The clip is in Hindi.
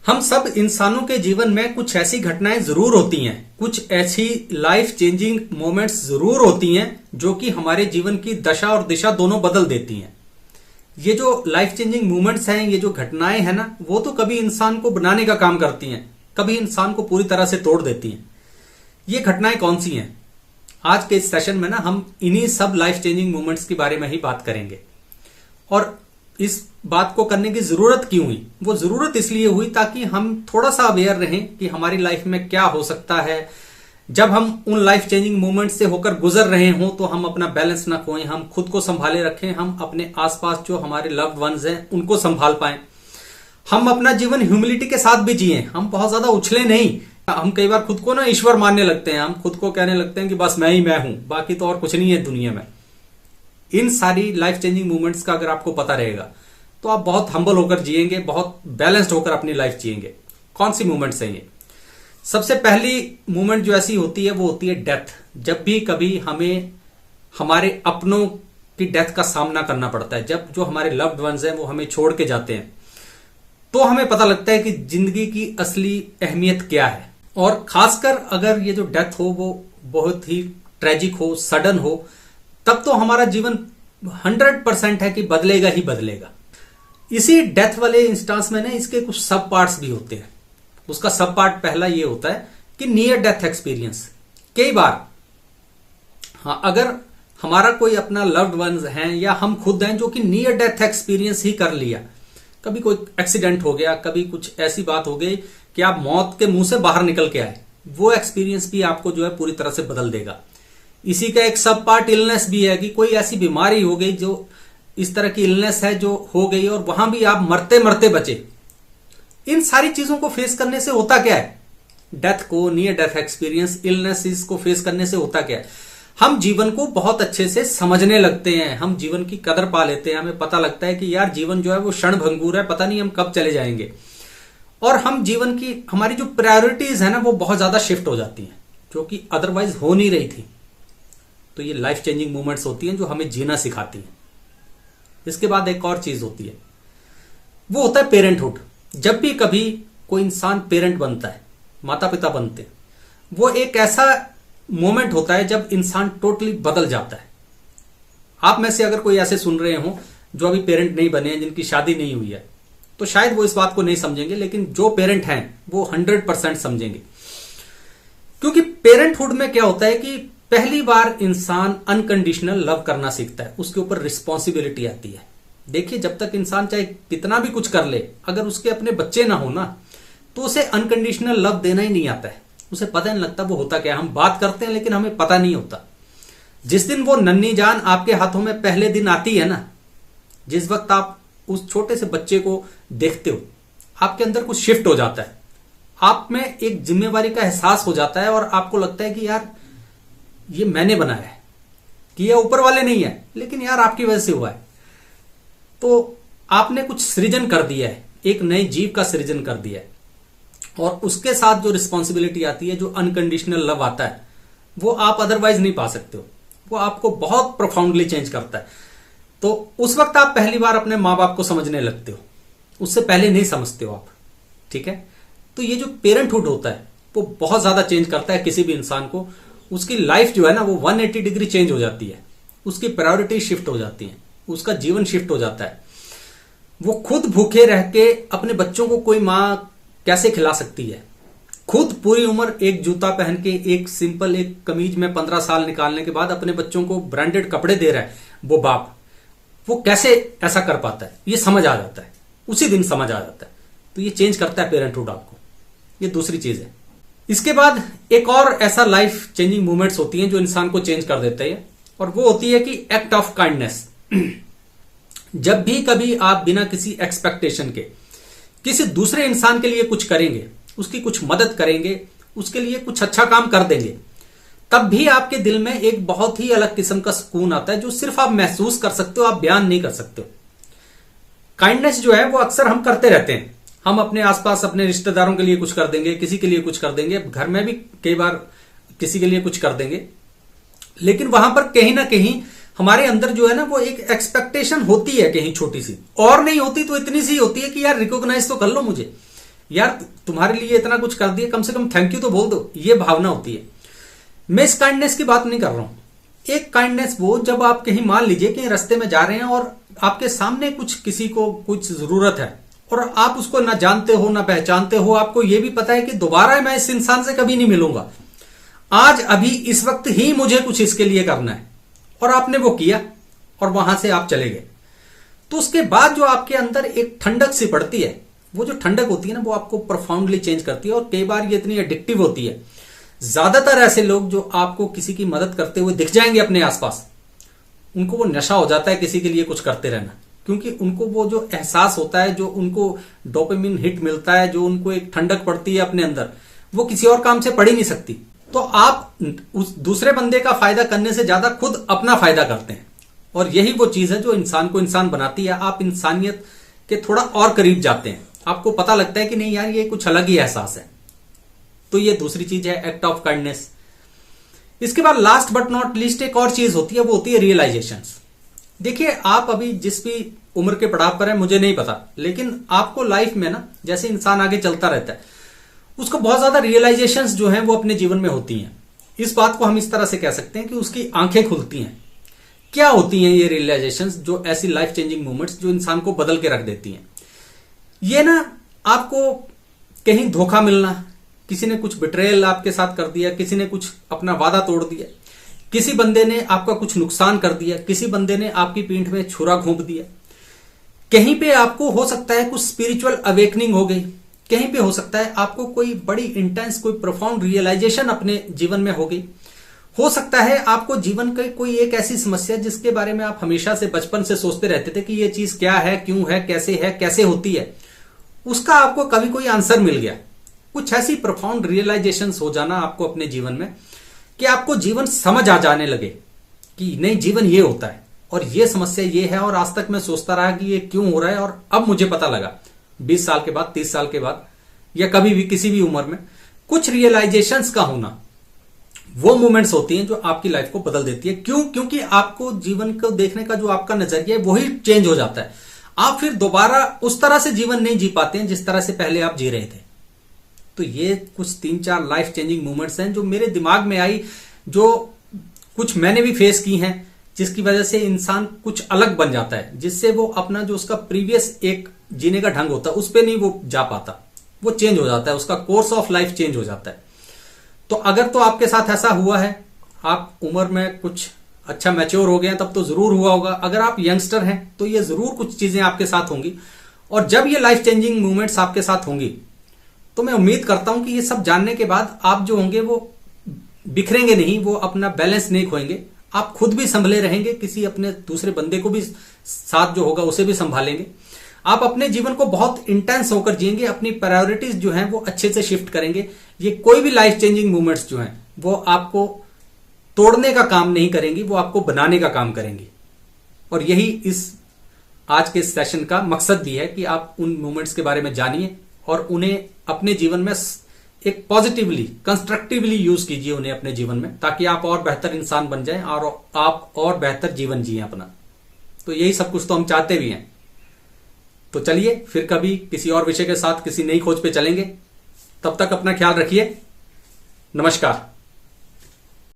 हम सब इंसानों के जीवन में कुछ ऐसी घटनाएं जरूर होती हैं, कुछ ऐसी लाइफ चेंजिंग मोमेंट्स जरूर होती हैं जो कि हमारे जीवन की दशा और दिशा दोनों बदल देती हैं। ये जो लाइफ चेंजिंग मोमेंट्स हैं, ये जो घटनाएं हैं ना, वो तो कभी इंसान को बनाने का काम करती हैं, कभी इंसान को पूरी तरह से तोड़ देती हैं। ये घटनाएं कौन सी हैं? आज के इस सेशन में ना हम इन्हीं सब लाइफ चेंजिंग मोमेंट्स के बारे में ही बात करेंगे। और इस बात को करने की जरूरत क्यों हुई? वो जरूरत इसलिए हुई ताकि हम थोड़ा सा अवेयर रहें कि हमारी लाइफ में क्या हो सकता है। जब हम उन लाइफ चेंजिंग मोमेंट्स से होकर गुजर रहे हों तो हम अपना बैलेंस ना खोएं, हम खुद को संभाले रखें, हम अपने आसपास जो हमारे लव्ड वंस हैं उनको संभाल पाएं, हम अपना जीवन ह्यूमिलिटी के साथ भी जिएं, हम बहुत ज्यादा उछले नहीं। हम कई बार खुद को ना ईश्वर मानने लगते हैं, हम खुद को कहने लगते हैं कि बस मैं ही मैं हूं, बाकी तो और कुछ नहीं है दुनिया में। इन सारी लाइफ चेंजिंग मूवमेंट्स का अगर आपको पता रहेगा तो आप बहुत हम्बल होकर जिएंगे, बहुत बैलेंस्ड होकर अपनी लाइफ जिएंगे। कौन सी मूवमेंट्स हैं ये? सबसे पहली मूवमेंट जो ऐसी होती है वो होती है डेथ। जब भी कभी हमें हमारे अपनों की डेथ का सामना करना पड़ता है, जब जो हमारे लव्ड वंस हैं वो हमें छोड़ के जाते हैं, तो हमें पता लगता है कि जिंदगी की असली अहमियत क्या है। और खासकर अगर ये जो डेथ हो वो बहुत ही ट्रेजिक हो, सडन हो, तब तो हमारा जीवन 100% है कि बदलेगा ही बदलेगा। इसी डेथ वाले इंस्टांस में ना इसके कुछ सब पार्ट्स भी होते हैं। उसका सब पार्ट पहला ये होता है कि नियर डेथ एक्सपीरियंस। कई बार अगर हमारा कोई अपना लव्ड वंस है या हम खुद हैं जो कि नियर डेथ एक्सपीरियंस ही कर लिया, कभी कोई एक्सीडेंट हो गया, कभी कुछ ऐसी बात हो गई कि आप मौत के मुंह से बाहर निकल के आए, वो एक्सपीरियंस भी आपको जो है पूरी तरह से बदल देगा। इसी का एक सब पार्ट इलनेस भी है कि कोई ऐसी बीमारी हो गई जो इस तरह की इलनेस है जो हो गई और वहां भी आप मरते मरते बचे। इन सारी चीजों को फेस करने से होता क्या है? डेथ को, नियर डेथ एक्सपीरियंस, इलनेस को फेस करने से होता क्या है? हम जीवन को बहुत अच्छे से समझने लगते हैं, हम जीवन की कदर पा लेते हैं। हमें पता लगता है कि यार जीवन जो है वो क्षण भंगुर है, पता नहीं हम कब चले जाएंगे। और हम जीवन की हमारी जो प्रायोरिटीज है ना वो बहुत ज्यादा शिफ्ट हो जाती हैं, जो कि अदरवाइज हो नहीं रही थी। तो ये लाइफ चेंजिंग मूवमेंट्स होती हैं जो हमें जीना सिखाती हैं। इसके बाद एक और चीज होती है, वो होता है पेरेंटहुड। जब भी कभी कोई इंसान पेरेंट बनता है, माता पिता बनते हैं, वो एक ऐसा मोमेंट होता है जब इंसान टोटली बदल जाता है। आप में से अगर कोई ऐसे सुन रहे हो जो अभी पेरेंट नहीं बने हैं, जिनकी शादी नहीं हुई है, तो शायद वो इस बात को नहीं समझेंगे, लेकिन जो पेरेंट हैं वो 100% समझेंगे। क्योंकि पेरेंटहुड में क्या होता है कि पहली बार इंसान अनकंडीशनल लव करना सीखता है, उसके ऊपर रिस्पॉन्सिबिलिटी आती है। देखिए, जब तक इंसान चाहे कितना भी कुछ कर ले, अगर उसके अपने बच्चे ना हो ना, तो उसे अनकंडीशनल लव देना ही नहीं आता है। उसे पता नहीं लगता वो होता क्या है। हम बात करते हैं लेकिन हमें पता नहीं होता। जिस दिन वो नन्ही जान आपके हाथों में पहले दिन आती है ना, जिस वक्त आप उस छोटे से बच्चे को देखते हो, आपके अंदर कुछ शिफ्ट हो जाता है। आप में एक जिम्मेवारी का एहसास हो जाता है और आपको लगता है कि यार ये मैंने बनाया है, कि ये ऊपर वाले नहीं है, लेकिन यार आपकी वजह से हुआ है। तो आपने कुछ सृजन कर दिया है, एक नए जीव का सृजन कर दिया है। और उसके साथ जो रिस्पॉन्सिबिलिटी आती है, जो अनकंडीशनल लव आता है, वो आप अदरवाइज नहीं पा सकते हो। वो आपको बहुत प्रोफाउंडली चेंज करता है। तो उस वक्त आप पहली बार अपने माँ बाप को समझने लगते हो, उससे पहले नहीं समझते हो आप। ठीक है? तो ये जो पेरेंटहुड होता है वो बहुत ज्यादा चेंज करता है किसी भी इंसान को। उसकी लाइफ जो है ना वो 180 डिग्री चेंज हो जाती है, उसकी प्रायोरिटी शिफ्ट हो जाती है, उसका जीवन शिफ्ट हो जाता है। वो खुद भूखे रह के अपने बच्चों को कोई माँ कैसे खिला सकती है? खुद पूरी उम्र एक जूता पहन के, एक सिंपल एक कमीज में 15 साल निकालने के बाद अपने बच्चों को ब्रांडेड कपड़े दे रहा है वो बाप, वो कैसे ऐसा कर पाता है? ये समझ आ जाता है, उसी दिन समझ आ जाता है। तो ये चेंज करता है पेरेंटहुड आपको। ये दूसरी चीज है। इसके बाद एक और ऐसा लाइफ चेंजिंग मूवमेंट्स होती हैं जो इंसान को चेंज कर देते हैं, और वो होती है कि एक्ट ऑफ काइंडनेस। जब भी कभी आप बिना किसी एक्सपेक्टेशन के किसी दूसरे इंसान के लिए कुछ करेंगे, उसकी कुछ मदद करेंगे, उसके लिए कुछ अच्छा काम कर देंगे, तब भी आपके दिल में एक बहुत ही अलग किस्म का सुकून आता है जो सिर्फ आप महसूस कर सकते हो, आप बयान नहीं कर सकते हो। काइंडनेस जो है वो अक्सर हम करते रहते हैं। हम अपने आसपास अपने रिश्तेदारों के लिए कुछ कर देंगे, किसी के लिए कुछ कर देंगे, घर में भी कई बार किसी के लिए कुछ कर देंगे, लेकिन वहां पर कहीं ना कहीं हमारे अंदर जो है ना वो एक एक्सपेक्टेशन होती है कहीं छोटी सी, और नहीं होती तो इतनी सी होती है कि यार रिकॉग्नाइज तो कर लो मुझे, यार तुम्हारे लिए इतना कुछ कर दिया, कम से कम थैंक यू तो बोल दो। ये भावना होती है। मैं इस काइंडनेस की बात नहीं कर रहा हूं। एक काइंडनेस वो जब आप कहीं मान लीजिए कि रास्ते में जा रहे हैं और आपके सामने कुछ किसी को कुछ जरूरत है और आप उसको ना जानते हो ना पहचानते हो, आपको यह भी पता है कि दोबारा मैं इस इंसान से कभी नहीं मिलूंगा, आज अभी इस वक्त ही मुझे कुछ इसके लिए करना है, और आपने वो किया और वहां से आप चले गए। तो उसके बाद जो आपके अंदर एक ठंडक सी पड़ती है, वो जो ठंडक होती है ना, वो आपको प्रोफाउंडली चेंज करती है। और कई बार ये इतनी एडिक्टिव होती है। ज्यादातर ऐसे लोग जो आपको किसी की मदद करते हुए दिख जाएंगे अपने आसपास, उनको वो नशा हो जाता है किसी के लिए कुछ करते रहना, क्योंकि उनको वो जो एहसास होता है, जो उनको डोपामिन हिट मिलता है, जो उनको एक ठंडक पड़ती है अपने अंदर, वो किसी और काम से पड़ ही नहीं सकती। तो आप उस दूसरे बंदे का फायदा करने से ज्यादा खुद अपना फायदा करते हैं, और यही वो चीज है जो इंसान को इंसान बनाती है। आप इंसानियत के थोड़ा और करीब जाते हैं, आपको पता लगता है कि नहीं यार ये कुछ अलग ही एहसास है। तो ये दूसरी चीज है, एक्ट ऑफ काइंडनेस। इसके बाद लास्ट बट नॉट लीस्ट एक और चीज होती है, वो होती है रियलाइजेशंस। देखिए आप अभी जिस भी उम्र के पड़ाव पर है मुझे नहीं पता, लेकिन आपको लाइफ में ना जैसे इंसान आगे चलता रहता है, उसको बहुत ज्यादा रियलाइजेशंस जो हैं वो अपने जीवन में होती हैं। इस बात को हम इस तरह से कह सकते हैं कि उसकी आंखें खुलती हैं। क्या होती हैं ये रियलाइजेशंस, जो ऐसी लाइफ चेंजिंग मोमेंट्स जो इंसान को बदल के रख देती हैं? ये ना आपको कहीं धोखा मिलना, किसी ने कुछ बिट्रेयल आपके साथ कर दिया, किसी ने कुछ अपना वादा तोड़ दिया, किसी बंदे ने आपका कुछ नुकसान कर दिया, किसी बंदे ने आपकी पीठ में छुरा घोंप दिया, कहीं पे आपको हो सकता है कुछ स्पिरिचुअल अवेकनिंग हो गई, कहीं पे हो सकता है आपको कोई बड़ी इंटेंस कोई प्रोफाउंड रियलाइजेशन अपने जीवन में हो गई, हो सकता है आपको जीवन की कोई एक ऐसी समस्या जिसके बारे में आप हमेशा से बचपन से सोचते रहते थे कि ये चीज क्या है, क्यों है, कैसे होती है, उसका आपको कभी कोई आंसर मिल गया। कुछ ऐसी प्रोफाउंड रियलाइजेशंस हो जाना आपको अपने जीवन में कि आपको जीवन समझ आ जाने लगे कि नहीं जीवन ये होता है और ये समस्या ये है, और आज तक मैं सोचता रहा कि ये क्यों हो रहा है, और अब मुझे पता लगा 20 साल के बाद, 30 साल के बाद, या कभी भी किसी भी उम्र में कुछ रियलाइजेशंस का होना, वो मोमेंट्स होती हैं जो आपकी लाइफ को बदल देती है। क्यों? क्योंकि आपको जीवन को देखने का जो आपका नजरिया है वही चेंज हो जाता है। आप फिर दोबारा उस तरह से जीवन नहीं जी पाते हैं जिस तरह से पहले आप जी रहे थे। तो ये कुछ 3-4 लाइफ चेंजिंग मोमेंट्स हैं जो मेरे दिमाग में आई, जो कुछ मैंने भी फेस की हैं, जिसकी वजह से इंसान कुछ अलग बन जाता है, जिससे वो अपना जो उसका प्रीवियस एक जीने का ढंग होता है उस पर नहीं वो जा पाता, वो चेंज हो जाता है, उसका कोर्स ऑफ लाइफ चेंज हो जाता है। तो अगर तो आपके साथ ऐसा हुआ है, आप उम्र में कुछ अच्छा मैच्योर हो गए हैं, तब तो जरूर हुआ होगा। अगर आप यंगस्टर हैं तो ये जरूर कुछ चीजें आपके साथ होंगी, और जब ये लाइफ चेंजिंग मूवमेंट्स आपके साथ होंगी तो मैं उम्मीद करता हूं कि ये सब जानने के बाद आप जो होंगे वो बिखरेंगे नहीं, वो अपना बैलेंस नहीं खोएंगे, आप खुद भी संभले रहेंगे, किसी अपने दूसरे बंदे को भी साथ जो होगा उसे भी संभालेंगे, आप अपने जीवन को बहुत इंटेंस होकर जिएंगे, अपनी प्रायोरिटीज जो हैं वो अच्छे से शिफ्ट करेंगे। ये कोई भी लाइफ चेंजिंग मूवमेंट्स जो हैं वो आपको तोड़ने का काम नहीं करेंगी, वो आपको बनाने का काम करेंगी। और यही इस आज के सेशन का मकसद भी है कि आप उन मूवमेंट्स के बारे में जानिए और उन्हें अपने जीवन में एक पॉजिटिवली, कंस्ट्रक्टिवली यूज कीजिए उन्हें अपने जीवन में, ताकि आप और बेहतर इंसान बन जाएं और आप और बेहतर जीवन जिए अपना। तो यही सब कुछ तो हम चाहते भी हैं। तो चलिए फिर कभी किसी और विषय के साथ किसी नई खोज पे चलेंगे। तब तक अपना ख्याल रखिए। नमस्कार।